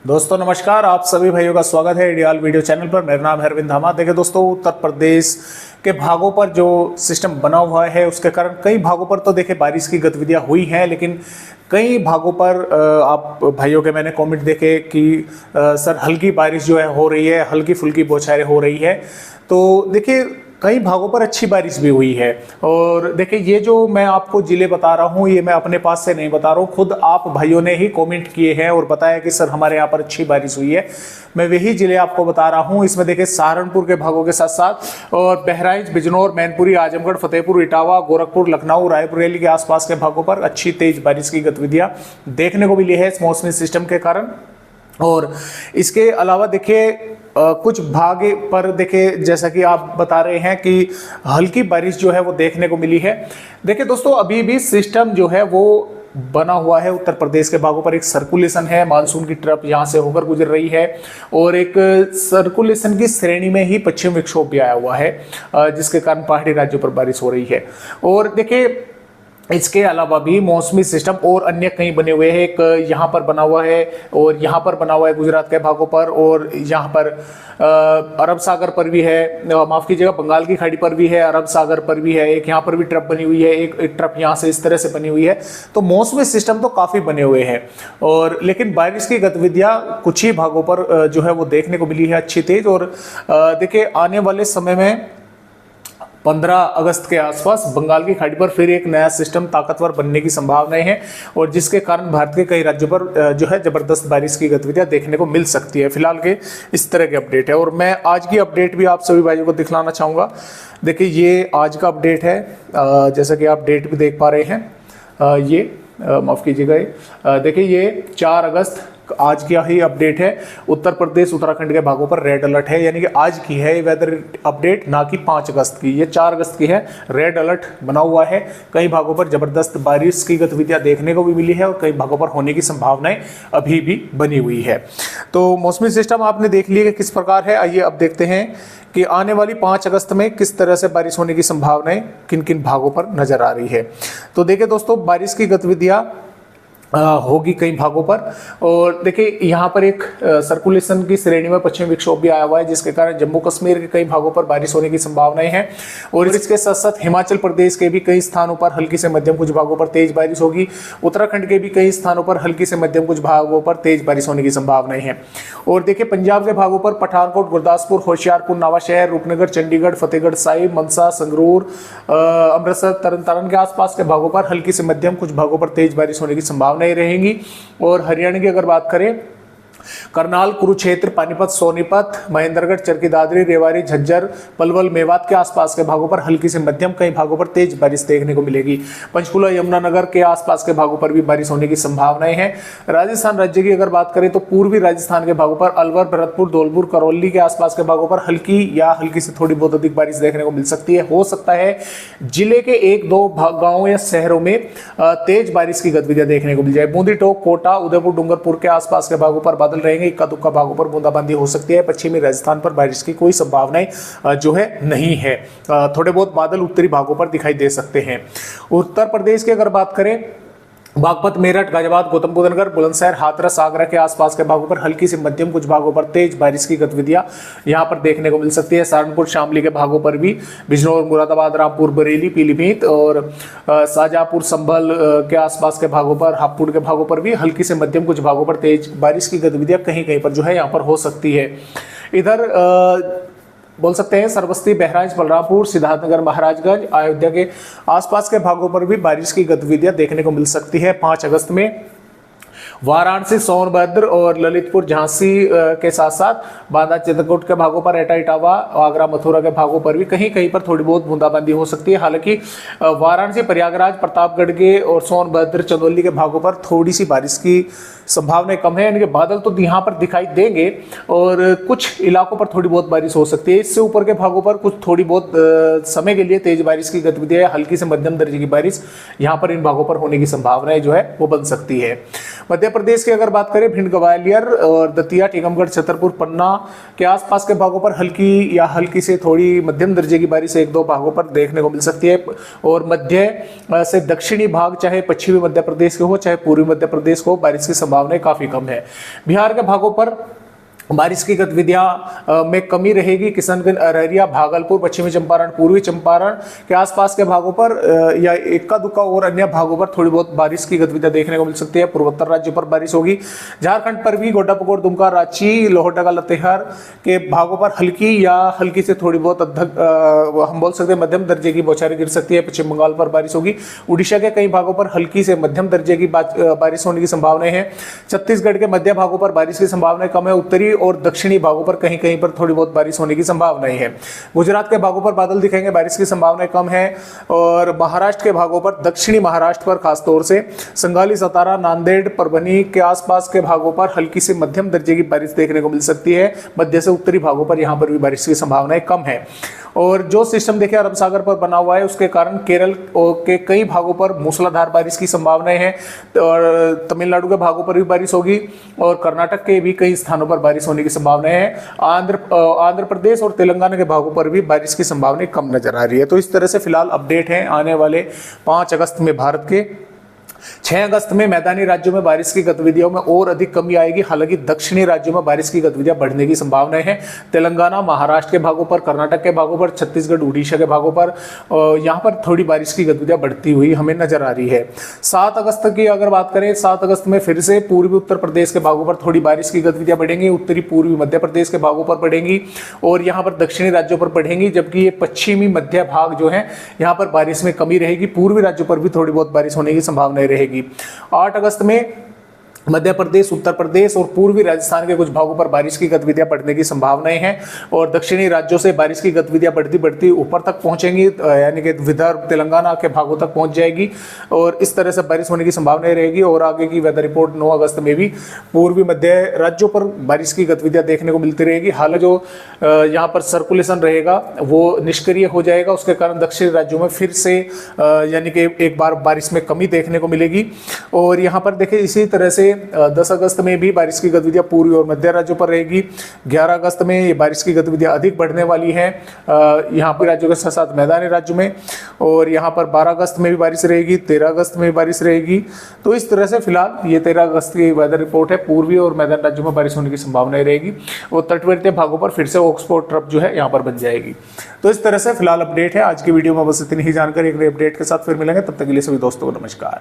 दोस्तों नमस्कार, आप सभी भाइयों का स्वागत है आइडियल वीडियो चैनल पर। मेरा नाम है अरविंद धामा। देखिए दोस्तों, उत्तर प्रदेश के भागों पर जो सिस्टम बना हुआ है उसके कारण कई भागों पर तो देखिए बारिश की गतिविधियां हुई हैं, लेकिन कई भागों पर आप भाइयों के मैंने कमेंट देखे कि सर हल्की बारिश जो है हो रही है, हल्की फुल्की बौछारें हो रही है। तो देखिए कई भागों पर अच्छी बारिश भी हुई है। और देखिए ये जो मैं आपको जिले बता रहा हूँ ये मैं अपने पास से नहीं बता रहा हूँ, खुद आप भाइयों ने ही कमेंट किए हैं और बताया कि सर हमारे यहाँ पर अच्छी बारिश हुई है। मैं वही जिले आपको बता रहा हूँ। इसमें देखिए सहारनपुर के भागों के साथ साथ और बहराइच, बिजनौर, मैनपुरी, आजमगढ़, फतेहपुर, इटावा, गोरखपुर, लखनऊ, रायबरेली के आसपास के भागों पर अच्छी तेज बारिश की गतिविधियां देखने को मिली है इस मौसमी सिस्टम के कारण। और इसके अलावा देखिए कुछ भाग पर देखिए जैसा कि आप बता रहे हैं कि हल्की बारिश जो है वो देखने को मिली है। देखिए दोस्तों, अभी भी सिस्टम जो है वो बना हुआ है। उत्तर प्रदेश के भागों पर एक सर्कुलेशन है, मानसून की ट्रफ यहाँ से होकर गुजर रही है और एक सर्कुलेशन की श्रेणी में ही पश्चिम विक्षोभ भी आया हुआ है, जिसके कारण पहाड़ी राज्यों पर बारिश हो रही है। और देखिए इसके अलावा भी मौसमी सिस्टम और अन्य कहीं बने हुए हैं। एक यहाँ पर बना हुआ है और यहाँ पर बना हुआ है गुजरात के भागों पर, और यहाँ पर अरब सागर पर भी है, माफ कीजिएगा बंगाल की खाड़ी पर भी है, अरब सागर पर भी है, एक यहाँ पर भी ट्रफ बनी हुई है, एक ट्रफ यहाँ से इस तरह से बनी हुई है। तो मौसमी सिस्टम तो काफ़ी बने हुए हैं, और लेकिन बारिश की गतिविधियाँ कुछ ही भागों पर जो है वो देखने को मिली है अच्छी तेज। और देखिए आने वाले समय में 15 अगस्त के आसपास बंगाल की खाड़ी पर फिर एक नया सिस्टम ताकतवर बनने की संभावनाएं हैं, और जिसके कारण भारत के कई राज्यों पर जो है जबरदस्त बारिश की गतिविधियां देखने को मिल सकती है। फिलहाल के इस तरह के अपडेट है, और मैं आज की अपडेट भी आप सभी भाइयों को दिखलाना चाहूँगा। देखिए ये आज का अपडेट है, जैसा कि आप डेट भी देख पा रहे हैं। ये माफ़ कीजिएगा, देखिए ये 4 अगस्त आज की ही अपडेट है। उत्तर प्रदेश उत्तराखंड के भागों पर रेड अलर्ट है, यानी कि आज की है ये वेदर अपडेट, ना कि 5 अगस्त की। ये 4 अगस्त की है, रेड अलर्ट बना हुआ है। कई भागों पर जबरदस्त बारिश की गतिविधियां देखने को भी मिली है और कई भागों पर होने की संभावनाएं अभी भी बनी हुई है। तो मौसमी सिस्टम आपने देख लिया कि किस प्रकार है। आइए अब देखते हैं कि आने वाली 5 अगस्त में किस तरह से बारिश होने की संभावनाएं किन किन भागों पर नजर आ रही है। तो देखिए दोस्तों, बारिश की गतिविधियां होगी कई भागों पर। और देखिए यहाँ पर एक सर्कुलेशन की श्रेणी में पश्चिम विक्षोभ भी आया हुआ है, जिसके कारण जम्मू कश्मीर के कई भागों पर बारिश होने की संभावनाएं हैं। और इसके साथ साथ हिमाचल प्रदेश के भी कई स्थानों पर हल्की से मध्यम, कुछ भागों पर तेज बारिश होगी। उत्तराखंड के भी कई स्थानों पर हल्की से मध्यम, कुछ भागों पर तेज बारिश होने की संभावनाएं हैं। और देखिए पंजाब के भागों पर पठानकोट, गुरदासपुर, होशियारपुर, नवाशहर, रूपनगर, चंडीगढ़, फतेहगढ़ साहिब, मनसा, संगरूर, अमृतसर, तरन तारण के आसपास के भागों पर हल्की से मध्यम, कुछ भागों पर तेज बारिश होने की संभावनाएं रहेंगी। और हरियाणा की अगर बात करें, करनाल, कुरुक्षेत्र, पानीपत, सोनीपत, महेंद्रगढ़, चरखी दादरी, रेवाड़ी, झज्जर, पलवल, मेवात के आसपास के भागों पर हल्की से मध्यम, कई भागों पर तेज बारिश देखने को मिलेगी। पंचकुला, यमुनानगर के आसपास के भागों पर भी बारिश होने की संभावनाएं हैं। राजस्थान राज्य की अगर बात करें तो पूर्वी राजस्थान के भागों पर अलवर, भरतपुर, धौलपुर, करौली के आसपास के भागों पर हल्की या हल्की से थोड़ी बहुत अधिक बारिश देखने को मिल सकती है। हो सकता है जिले के 1-2 गांवों या शहरों में तेज बारिश की गतिविधियां देखने को मिल जाए। बूंदी, टोंक, कोटा, उदयपुर, डूंगरपुर के आसपास के भागों पर बादल रहेंगे। इक्का दुक्का भागों पर बूंदाबांदी हो सकती है। पश्चिमी राजस्थान पर बारिश की कोई संभावनाएं जो है नहीं है। थोड़े बहुत बादल उत्तरी भागों पर दिखाई दे सकते हैं। उत्तर प्रदेश की अगर बात करें, बागपत, मेरठ, गाजियाबाद, गौतम बुद्ध नगर, बुलंदशहर, हाथरस, आगरा के आसपास के भागों पर हल्की से मध्यम, कुछ भागों पर तेज बारिश की गतिविधियां यहां पर देखने को मिल सकती है। सहारनपुर, शामली के भागों पर भी, बिजनौर, मुरादाबाद, रामपुर, बरेली, पीलीभीत और शाहजहांपुर, संभल के आसपास के भागों पर, हापुड़ के भागों पर भी हल्की से मध्यम, कुछ भागों पर तेज बारिश की गतिविधियां कहीं कहीं पर जो है यहाँ पर हो सकती है। इधर बोल सकते हैं श्रावस्ती, बहराइच, बलरामपुर, सिद्धार्थनगर, महाराजगंज, अयोध्या के आसपास के भागों पर भी बारिश की गतिविधियां देखने को मिल सकती है 5 अगस्त में। वाराणसी, सोनभद्र और ललितपुर, झांसी के साथ साथ बांदा, चित्रकूट के भागों पर, एटा, इटावा, आगरा, मथुरा के भागों पर भी कहीं कहीं पर थोड़ी बहुत बूंदाबांदी हो सकती है। हालांकि वाराणसी, प्रयागराज, प्रतापगढ़ के और सोनभद्र, चंदौली के भागों पर थोड़ी सी बारिश की संभावनाएं कम है, यानी कि बादल तो यहाँ पर दिखाई देंगे और कुछ इलाकों पर थोड़ी बहुत बारिश हो सकती है। इससे ऊपर के भागों पर कुछ थोड़ी बहुत समय के लिए तेज बारिश की गतिविधियां, हल्की से मध्यम दर्जे की बारिश यहाँ पर इन भागों पर होने की संभावनाएं जो है वो बन सकती है। मध्य प्रदेश की अगर बात करें, भिंड, ग्वालियर और दतिया, टीकमगढ़, छतरपुर, पन्ना के आसपास के भागों पर हल्की या हल्की से थोड़ी मध्यम दर्जे की बारिश 1-2 भागों पर देखने को मिल सकती है। और मध्य से दक्षिणी भाग, चाहे पश्चिमी मध्य प्रदेश के हो चाहे पूर्वी मध्य प्रदेश को, बारिश की संभावना संभावनाएं काफी कम है। बिहार के भागों पर बारिश की गतिविधियां में कमी रहेगी। किशनगंज, अररिया, भागलपुर, पश्चिमी चंपारण, पूर्वी चंपारण के आसपास के भागों पर या इक्का दुक्का और अन्य भागों पर थोड़ी बहुत बारिश की गतिविधियां देखने को मिल सकती है। पूर्वोत्तर राज्यों पर बारिश होगी। झारखंड पर भी गोड्डा, पकोर, दुमका, रांची, लोहरदगा, लातेहार के भागों पर हल्की या हल्की से थोड़ी बहुत हम बोल सकते हैं मध्यम दर्जे की बौछारें गिर सकती है। पश्चिम बंगाल पर बारिश होगी। उड़ीसा के कई भागों पर हल्की से मध्यम दर्जे की बारिश होने की संभावनाएं हैं। छत्तीसगढ़ के मध्य भागों पर बारिश की संभावनाएं कम है। उत्तरी और दक्षिणी भागों पर कहीं कहीं पर थोड़ी बहुत बारिश होने की संभावनाएं है। गुजरात के भागों पर बादल दिखेंगे, बारिश की संभावनाएं कम है। और महाराष्ट्र के भागों पर, दक्षिणी महाराष्ट्र पर खासतौर से संगाली, सतारा, नांदेड़, परभनी के आसपास के भागों पर हल्की से मध्यम दर्जे की बारिश देखने को मिल सकती है। मध्य से उत्तरी भागों पर यहां पर भी बारिश की संभावनाएं कम है। और जो सिस्टम देखिए अरब सागर पर बना हुआ है, उसके कारण केरल के कई भागों पर मूसलाधार बारिश की संभावनाएं हैं। और तमिलनाडु के भागों पर भी बारिश होगी और कर्नाटक के भी कई स्थानों पर बारिश होने की संभावनाएं हैं। आंध्र प्रदेश और तेलंगाना के भागों पर भी बारिश की संभावनाएं कम नजर आ रही है। तो इस तरह से फिलहाल अपडेट है आने वाले 5 अगस्त में भारत के। 6 अगस्त में मैदानी राज्यों में बारिश की गतिविधियों में और अधिक कमी आएगी। हालांकि दक्षिणी राज्यों में बारिश की गतिविधियां बढ़ने की संभावनाएं हैं। तेलंगाना, महाराष्ट्र के भागों पर, कर्नाटक के भागों पर, छत्तीसगढ़, उड़ीसा के भागों पर यहां पर थोड़ी बारिश की गतिविधियां बढ़ती हुई हमें नजर आ रही है। 7 अगस्त की अगर बात करें, 7 अगस्त में फिर से पूर्वी उत्तर प्रदेश के भागों पर थोड़ी बारिश की गतिविधियां बढ़ेंगी। उत्तरी पूर्वी मध्य प्रदेश के भागों पर बढ़ेंगी और यहाँ पर दक्षिणी राज्यों पर बढ़ेंगी। जबकि ये पश्चिमी मध्य भाग जो है यहाँ पर बारिश में कमी रहेगी। पूर्वी राज्यों पर भी थोड़ी बहुत बारिश होने की संभावनाएं रहेगी। 8 अगस्त में मध्य प्रदेश, उत्तर प्रदेश और पूर्वी राजस्थान के कुछ भागों पर बारिश की गतिविधियां बढ़ने की संभावनाएं हैं। और दक्षिणी राज्यों से बारिश की गतिविधियां बढ़ती बढ़ती ऊपर तक पहुंचेंगी, यानी कि विदर्भ, तेलंगाना के भागों तक पहुंच जाएगी और इस तरह से बारिश होने की संभावनाएं रहेगी। और आगे की वेदर रिपोर्ट 9 अगस्त में भी पूर्वी मध्य राज्यों पर बारिश की गतिविधियां देखने को मिलती रहेगी। हालांकि जो यहाँ पर सर्कुलेशन रहेगा वो निष्क्रिय हो जाएगा, उसके कारण दक्षिणी राज्यों में फिर से यानी कि एक बार बारिश में कमी देखने को मिलेगी। और यहाँ पर देखिए इसी तरह से 10 अगस्त में भी बारिश की गतिविधियां पूर्वी और मध्य राज्यों पर रहेगी। 11 अगस्त में ये बारिश की गतिविधियां अधिक बढ़ने वाली हैं यहाँ पर राज्यों के साथ साथ मैदानी राज्यों में। और यहाँ पर 12 अगस्त में भी बारिश रहेगी, 13 अगस्त में भी बारिश रहेगी। तो इस तरह से फिलहाल ये 13 अगस्त की वेदर रिपोर्ट है। पूर्वी और मैदानी राज्यों में बारिश होने की संभावनाएं रहेगी और तटवर्ती भागों पर फिर से ऑक्सफोर्ड ट्रफ जो है यहाँ पर बन जाएगी। तो इस तरह से फिलहाल अपडेट है। आज की वीडियो में बस इतनी ही जानकारी। एक नई अपडेट के साथ फिर मिलेंगे, तब तक के लिए सभी दोस्तों को नमस्कार।